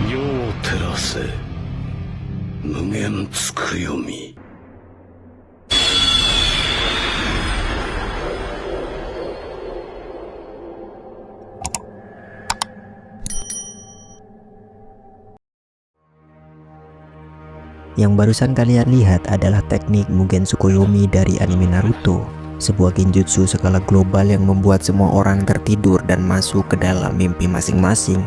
世を照らせ、無限つくよみ。Yang barusan kalian lihat adalah teknik Mugen Tsukuyomi dari anime Naruto, sebuah genjutsu skala global yang membuat semua orang tertidur dan masuk ke dalam mimpi masing-masing.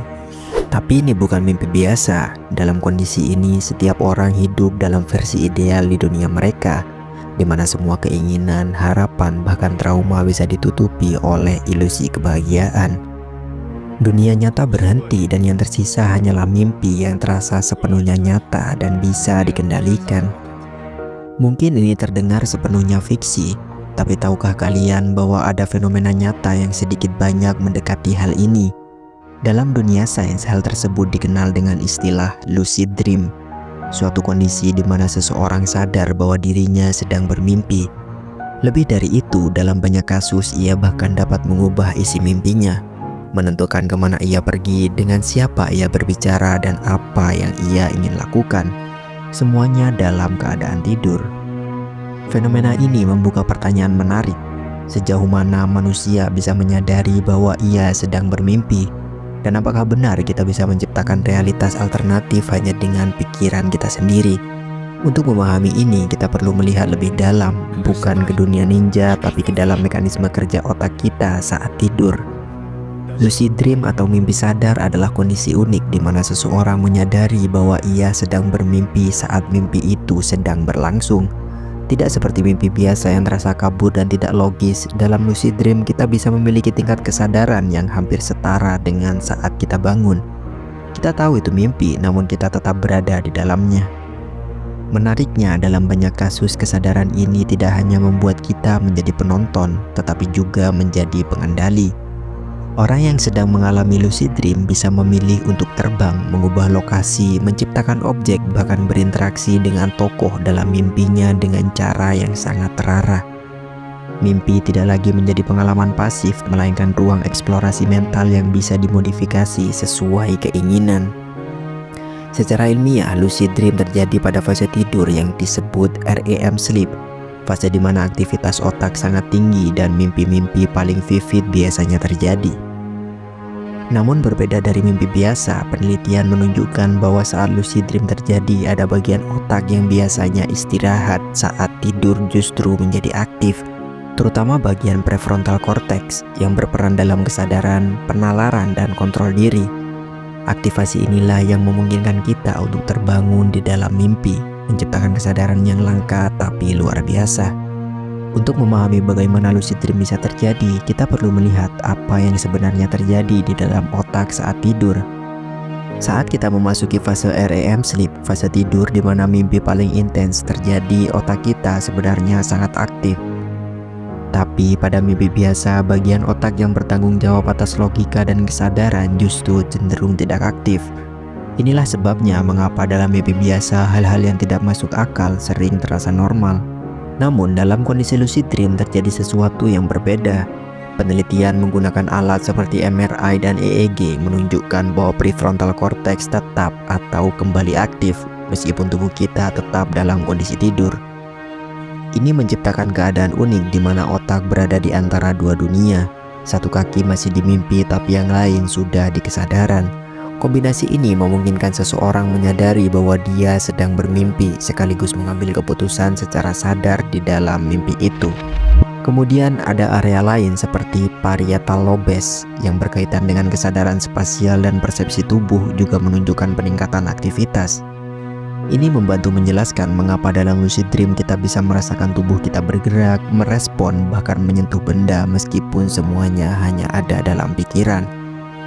Tapi ini bukan mimpi biasa. Dalam kondisi ini, setiap orang hidup dalam versi ideal di dunia mereka, di mana semua keinginan, harapan, bahkan trauma bisa ditutupi oleh ilusi kebahagiaan. Dunia nyata berhenti dan yang tersisa hanyalah mimpi yang terasa sepenuhnya nyata dan bisa dikendalikan. Mungkin ini terdengar sepenuhnya fiksi, tapi tahukah kalian bahwa ada fenomena nyata yang sedikit banyak mendekati hal ini? Dalam dunia sains, hal tersebut dikenal dengan istilah lucid dream, suatu kondisi di mana seseorang sadar bahwa dirinya sedang bermimpi. Lebih dari itu, dalam banyak kasus ia bahkan dapat mengubah isi mimpinya, menentukan kemana ia pergi, dengan siapa ia berbicara, dan apa yang ia ingin lakukan. Semuanya dalam keadaan tidur. Fenomena ini membuka pertanyaan menarik. Sejauh mana manusia bisa menyadari bahwa ia sedang bermimpi? Dan apakah benar kita bisa menciptakan realitas alternatif hanya dengan pikiran kita sendiri? Untuk memahami ini, kita perlu melihat lebih dalam, bukan ke dunia ninja, tapi ke dalam mekanisme kerja otak kita saat tidur. Lucid dream atau mimpi sadar adalah kondisi unik di mana seseorang menyadari bahwa ia sedang bermimpi saat mimpi itu sedang berlangsung. Tidak seperti mimpi biasa yang terasa kabur dan tidak logis, dalam lucid dream kita bisa memiliki tingkat kesadaran yang hampir setara dengan saat kita bangun. Kita tahu itu mimpi, namun kita tetap berada di dalamnya. Menariknya, dalam banyak kasus kesadaran ini tidak hanya membuat kita menjadi penonton, tetapi juga menjadi pengendali. Orang yang sedang mengalami lucid dream bisa memilih untuk terbang, mengubah lokasi, menciptakan objek, bahkan berinteraksi dengan tokoh dalam mimpinya dengan cara yang sangat terarah. Mimpi tidak lagi menjadi pengalaman pasif, melainkan ruang eksplorasi mental yang bisa dimodifikasi sesuai keinginan. Secara ilmiah, lucid dream terjadi pada fase tidur yang disebut REM sleep, fase di mana aktivitas otak sangat tinggi dan mimpi-mimpi paling vivid biasanya terjadi. Namun berbeda dari mimpi biasa, penelitian menunjukkan bahwa saat lucid dream terjadi, ada bagian otak yang biasanya istirahat saat tidur justru menjadi aktif, terutama bagian prefrontal cortex yang berperan dalam kesadaran, penalaran, dan kontrol diri. Aktivasi inilah yang memungkinkan kita untuk terbangun di dalam mimpi, menciptakan kesadaran yang langka tapi luar biasa. Untuk memahami bagaimana lucid dream bisa terjadi, kita perlu melihat apa yang sebenarnya terjadi di dalam otak saat tidur. Saat kita memasuki fase REM sleep, fase tidur di mana mimpi paling intens terjadi, otak kita sebenarnya sangat aktif. Tapi pada mimpi biasa, bagian otak yang bertanggung jawab atas logika dan kesadaran justru cenderung tidak aktif. Inilah sebabnya mengapa dalam mimpi biasa hal-hal yang tidak masuk akal sering terasa normal. Namun dalam kondisi lucid dream terjadi sesuatu yang berbeda. Penelitian menggunakan alat seperti MRI dan EEG menunjukkan bahwa prefrontal cortex tetap atau kembali aktif meskipun tubuh kita tetap dalam kondisi tidur. Ini menciptakan keadaan unik di mana otak berada di antara dua dunia. Satu kaki masih di mimpi tapi yang lain sudah di kesadaran. Kombinasi ini memungkinkan seseorang menyadari bahwa dia sedang bermimpi sekaligus mengambil keputusan secara sadar di dalam mimpi itu. Kemudian ada area lain seperti parietal lobes yang berkaitan dengan kesadaran spasial dan persepsi tubuh juga menunjukkan peningkatan aktivitas. Ini membantu menjelaskan mengapa dalam lucid dream kita bisa merasakan tubuh kita bergerak, merespon, bahkan menyentuh benda meskipun semuanya hanya ada dalam pikiran.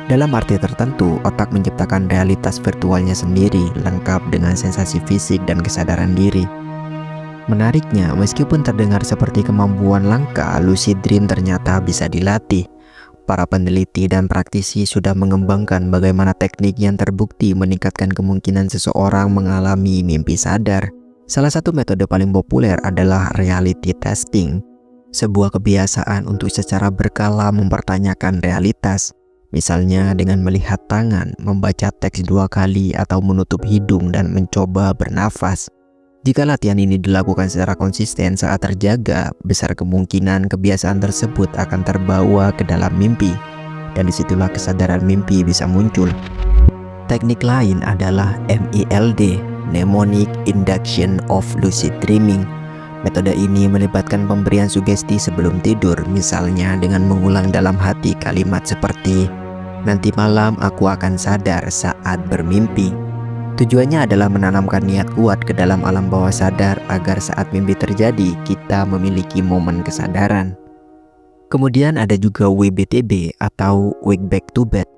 Dalam arti tertentu, otak menciptakan realitas virtualnya sendiri, lengkap dengan sensasi fisik dan kesadaran diri. Menariknya, meskipun terdengar seperti kemampuan langka, lucid dream ternyata bisa dilatih. Para peneliti dan praktisi sudah mengembangkan bagaimana teknik yang terbukti meningkatkan kemungkinan seseorang mengalami mimpi sadar. Salah satu metode paling populer adalah reality testing, sebuah kebiasaan untuk secara berkala mempertanyakan realitas. Misalnya dengan melihat tangan, membaca teks 2 kali, atau menutup hidung dan mencoba bernafas. Jika latihan ini dilakukan secara konsisten saat terjaga, besar kemungkinan kebiasaan tersebut akan terbawa ke dalam mimpi, dan disitulah kesadaran mimpi bisa muncul. Teknik lain adalah MELD, Mnemonic Induction of Lucid Dreaming. Metode ini melibatkan pemberian sugesti sebelum tidur, misalnya dengan mengulang dalam hati kalimat seperti, "Nanti malam aku akan sadar saat bermimpi." Tujuannya adalah menanamkan niat kuat ke dalam alam bawah sadar agar saat mimpi terjadi, kita memiliki momen kesadaran. Kemudian ada juga WBTB atau Wake Back to Bed,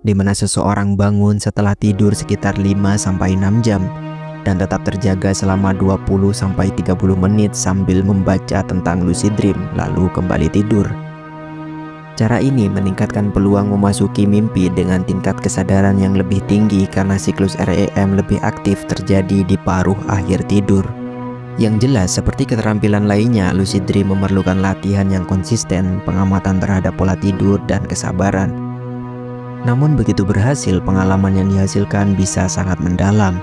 di mana seseorang bangun setelah tidur sekitar 5-6 jam dan tetap terjaga selama 20-30 menit sambil membaca tentang lucid dream lalu kembali tidur. Cara ini meningkatkan peluang memasuki mimpi dengan tingkat kesadaran yang lebih tinggi karena siklus REM lebih aktif terjadi di paruh akhir tidur. Yang jelas, seperti keterampilan lainnya, lucid dream memerlukan latihan yang konsisten, pengamatan terhadap pola tidur, dan kesabaran. Namun begitu berhasil, pengalaman yang dihasilkan bisa sangat mendalam,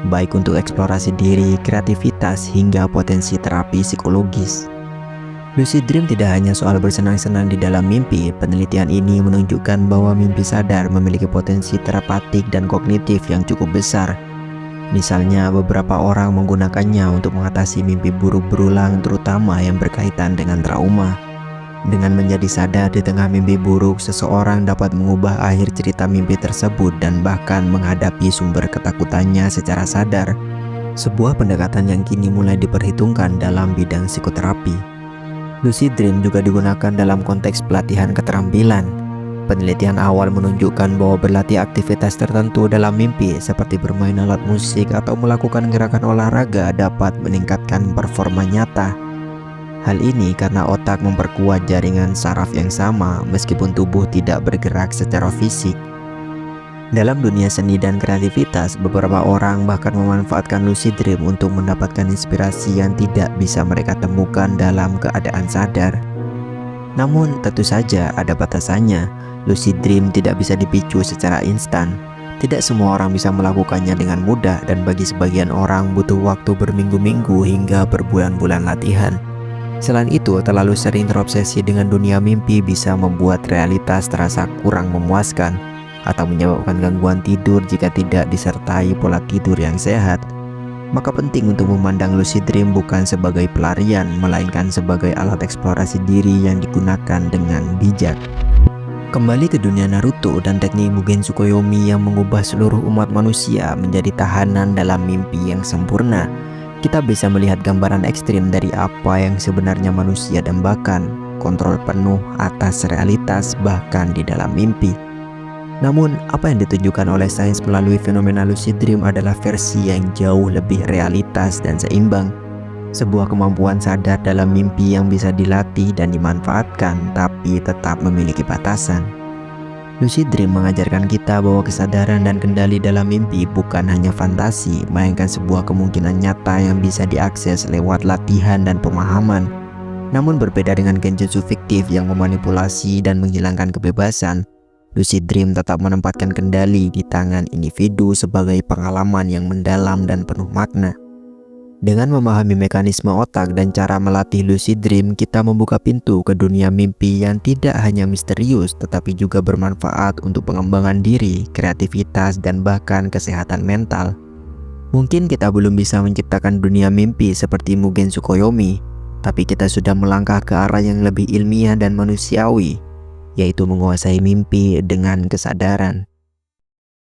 baik untuk eksplorasi diri, kreativitas, hingga potensi terapi psikologis. Lucid dream tidak hanya soal bersenang-senang di dalam mimpi. Penelitian ini menunjukkan bahwa mimpi sadar memiliki potensi terapeutik dan kognitif yang cukup besar. Misalnya, beberapa orang menggunakannya untuk mengatasi mimpi buruk berulang, terutama yang berkaitan dengan trauma. Dengan menjadi sadar di tengah mimpi buruk, seseorang dapat mengubah akhir cerita mimpi tersebut dan bahkan menghadapi sumber ketakutannya secara sadar. Sebuah pendekatan yang kini mulai diperhitungkan dalam bidang psikoterapi. Lucid dream juga digunakan dalam konteks pelatihan keterampilan. Penelitian awal menunjukkan bahwa berlatih aktivitas tertentu dalam mimpi seperti bermain alat musik atau melakukan gerakan olahraga dapat meningkatkan performa nyata. Hal ini karena otak memperkuat jaringan saraf yang sama meskipun tubuh tidak bergerak secara fisik. Dalam dunia seni dan kreativitas, beberapa orang bahkan memanfaatkan lucid dream untuk mendapatkan inspirasi yang tidak bisa mereka temukan dalam keadaan sadar. Namun tentu saja ada batasannya. Lucid dream tidak bisa dipicu secara instan. Tidak semua orang bisa melakukannya dengan mudah, dan bagi sebagian orang butuh waktu berminggu-minggu hingga berbulan-bulan latihan. Selain itu, terlalu sering terobsesi dengan dunia mimpi bisa membuat realitas terasa kurang memuaskan atau menyebabkan gangguan tidur jika tidak disertai pola tidur yang sehat. Maka penting untuk memandang lucid dream bukan sebagai pelarian, melainkan sebagai alat eksplorasi diri yang digunakan dengan bijak. Kembali ke dunia Naruto dan teknik Mugen Tsukuyomi yang mengubah seluruh umat manusia menjadi tahanan dalam mimpi yang sempurna, kita bisa melihat gambaran ekstrim dari apa yang sebenarnya manusia dambakan, kontrol penuh atas realitas bahkan di dalam mimpi. Namun, apa yang ditunjukkan oleh sains melalui fenomena lucid dream adalah versi yang jauh lebih realitas dan seimbang. Sebuah kemampuan sadar dalam mimpi yang bisa dilatih dan dimanfaatkan, tapi tetap memiliki batasan. Lucid dream mengajarkan kita bahwa kesadaran dan kendali dalam mimpi bukan hanya fantasi, melainkan sebuah kemungkinan nyata yang bisa diakses lewat latihan dan pemahaman. Namun berbeda dengan genjutsu fiktif yang memanipulasi dan menghilangkan kebebasan, lucid dream tetap menempatkan kendali di tangan individu sebagai pengalaman yang mendalam dan penuh makna. Dengan memahami mekanisme otak dan cara melatih lucid dream, kita membuka pintu ke dunia mimpi yang tidak hanya misterius, tetapi juga bermanfaat untuk pengembangan diri, kreativitas, dan bahkan kesehatan mental. Mungkin kita belum bisa menciptakan dunia mimpi seperti Mugen Tsukuyomi, tapi kita sudah melangkah ke arah yang lebih ilmiah dan manusiawi, yaitu menguasai mimpi dengan kesadaran.